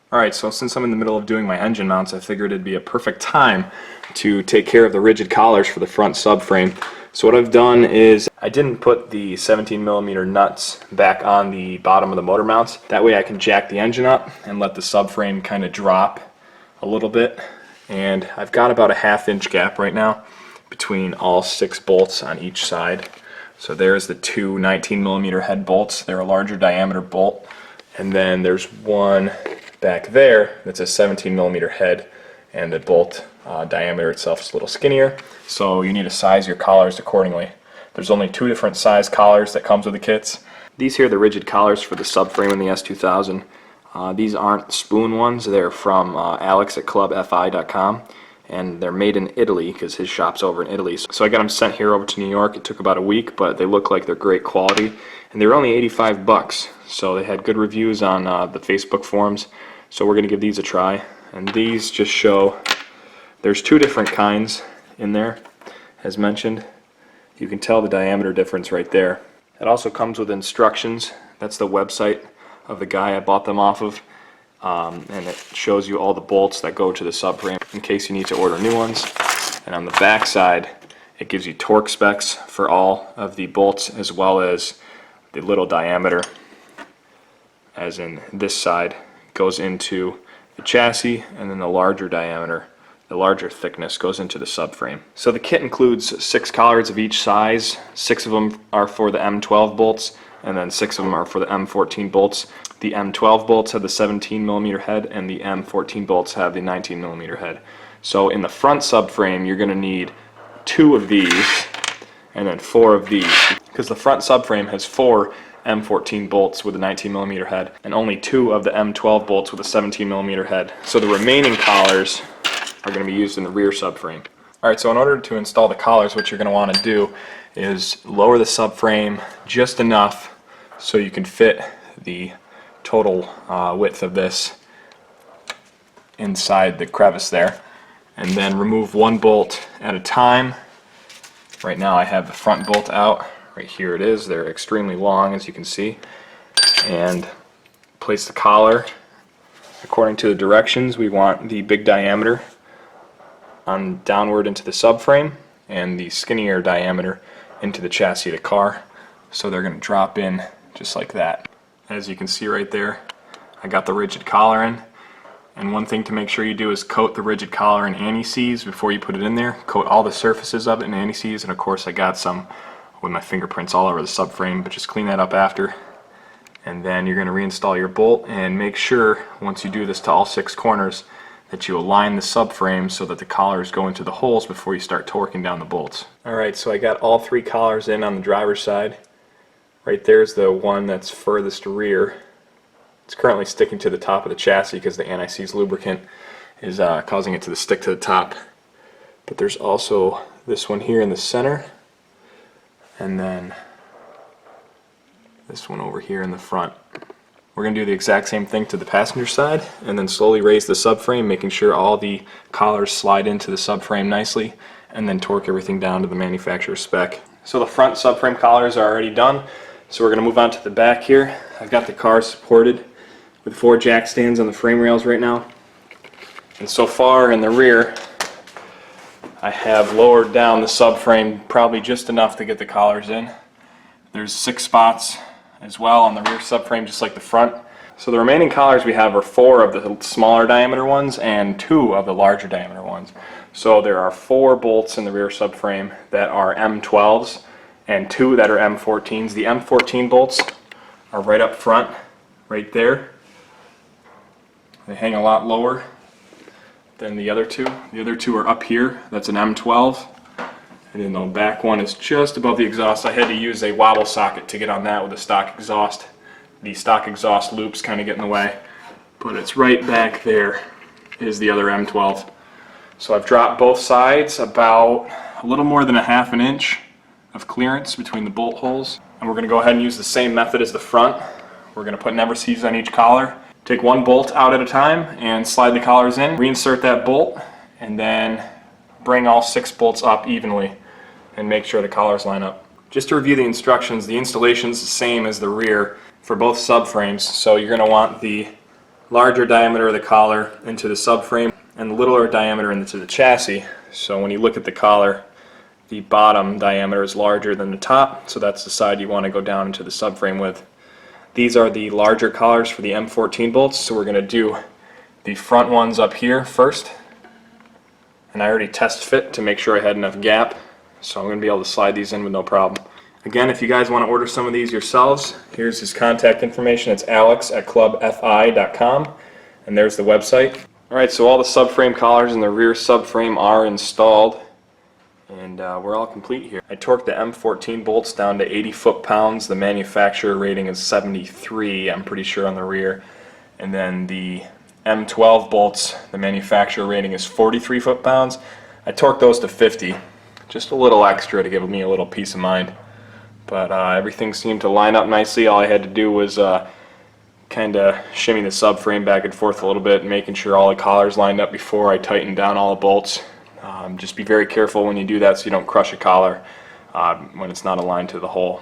Alright, so since I'm in the middle of doing my engine mounts, I figured it'd be a perfect time to take care of the rigid collars for the front subframe. So what I've done is I didn't put the 17mm nuts back on the bottom of the motor mounts. That way I can jack the engine up and let the subframe kind of drop a little bit. And I've got about a 1/2 inch gap right now between all 6 bolts on each side. So there's the two 19mm head bolts. They're a larger diameter bolt. And then there's one back there that's a 17mm head, and the bolt diameter itself is a little skinnier, so you need to size your collars accordingly. There's only 2 different size collars that comes with the kits. These here are the rigid collars for the subframe in the S2000. These aren't spoon ones, they're from Alex at clubfi.com, and they're made in Italy because his shop's over in Italy. So I got them sent here over to New York. It took about a week, but they look like they're great quality, and they were only 85 bucks. So they had good reviews on the Facebook forums. So we're going to give these a try. And these just show there's 2 different kinds in there, as mentioned. You can tell the diameter difference right there. It also comes with instructions. That's the website of the guy I bought them off of. And it shows you all the bolts that go to the subframe in case you need to order new ones. And on the back side, it gives you torque specs for all of the bolts, as well as the little diameter, as in this side goes into the chassis, and then the larger diameter, the larger thickness, goes into the subframe. So the kit includes 6 collars of each size. 6 of them are for the M12 bolts, and then 6 of them are for the M14 bolts. The M12 bolts have the 17mm head, and the M14 bolts have the 19mm head. So in the front subframe, you're going to need 2 of these, and then 4 of these, because the front subframe has 4 M14 bolts with a 19mm head, and only 2 of the M12 bolts with a 17mm head. So the remaining collars are going to be used in the rear subframe. Alright, so in order to install the collars, what you're going to want to do is lower the subframe just enough so you can fit the total width of this inside the crevice there, and then remove 1 bolt at a time. Right now I have the front bolt out. Right here it is. They're extremely long, as you can see. And place the collar according to the directions. We want the big diameter on downward into the subframe and the skinnier diameter into the chassis of the car. So they're going to drop in just like that. As you can see right there, I got the rigid collar in. And one thing to make sure you do is coat the rigid collar in anti-seize before you put it in there. Coat all the surfaces of it in anti-seize, and of course I got some with my fingerprints all over the subframe, but just clean that up after. And then you're going to reinstall your bolt, and make sure once you do this to all 6 corners that you align the subframe so that the collars go into the holes before you start torquing down the bolts. Alright, so I got all 3 collars in on the driver's side. Right there's the one that's furthest rear. It's currently sticking to the top of the chassis because the anti-seize lubricant is causing it to stick to the top. But there's also this one here in the center, and then this one over here in the front. We're going to do the exact same thing to the passenger side, and then slowly raise the subframe, making sure all the collars slide into the subframe nicely, and then torque everything down to the manufacturer's spec. So the front subframe collars are already done, so we're going to move on to the back here. I've got the car supported with 4 jack stands on the frame rails right now, and so far in the rear I have lowered down the subframe probably just enough to get the collars in. There's 6 spots as well on the rear subframe, just like the front. So the remaining collars we have are 4 of the smaller diameter ones and 2 of the larger diameter ones. So there are 4 bolts in the rear subframe that are M12s and 2 that are M14s. The M14 bolts are right up front, right there. They hang a lot lower than the other 2. The other 2 are up here. That's an M12. And then the back one is just above the exhaust. I had to use a wobble socket to get on that with the stock exhaust. The stock exhaust loops kind of get in the way. But it's right back there is the other M12. So I've dropped both sides about a little more than a 1/2 inch of clearance between the bolt holes. And we're going to go ahead and use the same method as the front. We're going to put never seize on each collar. Take 1 bolt out at a time and slide the collars in. Reinsert that bolt, and then bring all 6 bolts up evenly and make sure the collars line up. Just to review the instructions, the installation is the same as the rear for both subframes. So you're going to want the larger diameter of the collar into the subframe and the littler diameter into the chassis. So when you look at the collar, the bottom diameter is larger than the top, so that's the side you want to go down into the subframe with. These are the larger collars for the M14 bolts, so we're going to do the front ones up here first. And I already test fit to make sure I had enough gap, so I'm going to be able to slide these in with no problem. Again, if you guys want to order some of these yourselves, here's his contact information. It's alex@clubfi.com, and there's the website. Alright, so all the subframe collars in the rear subframe are installed, and we're all complete here. I torqued the M14 bolts down to 80 foot-pounds. The manufacturer rating is 73, I'm pretty sure, on the rear. And then the M12 bolts, the manufacturer rating is 43 foot-pounds. I torqued those to 50, just a little extra to give me a little peace of mind. But everything seemed to line up nicely. All I had to do was kind of shimmy the subframe back and forth a little bit, making sure all the collars lined up before I tightened down all the bolts. Just be very careful when you do that so you don't crush a collar when it's not aligned to the hole.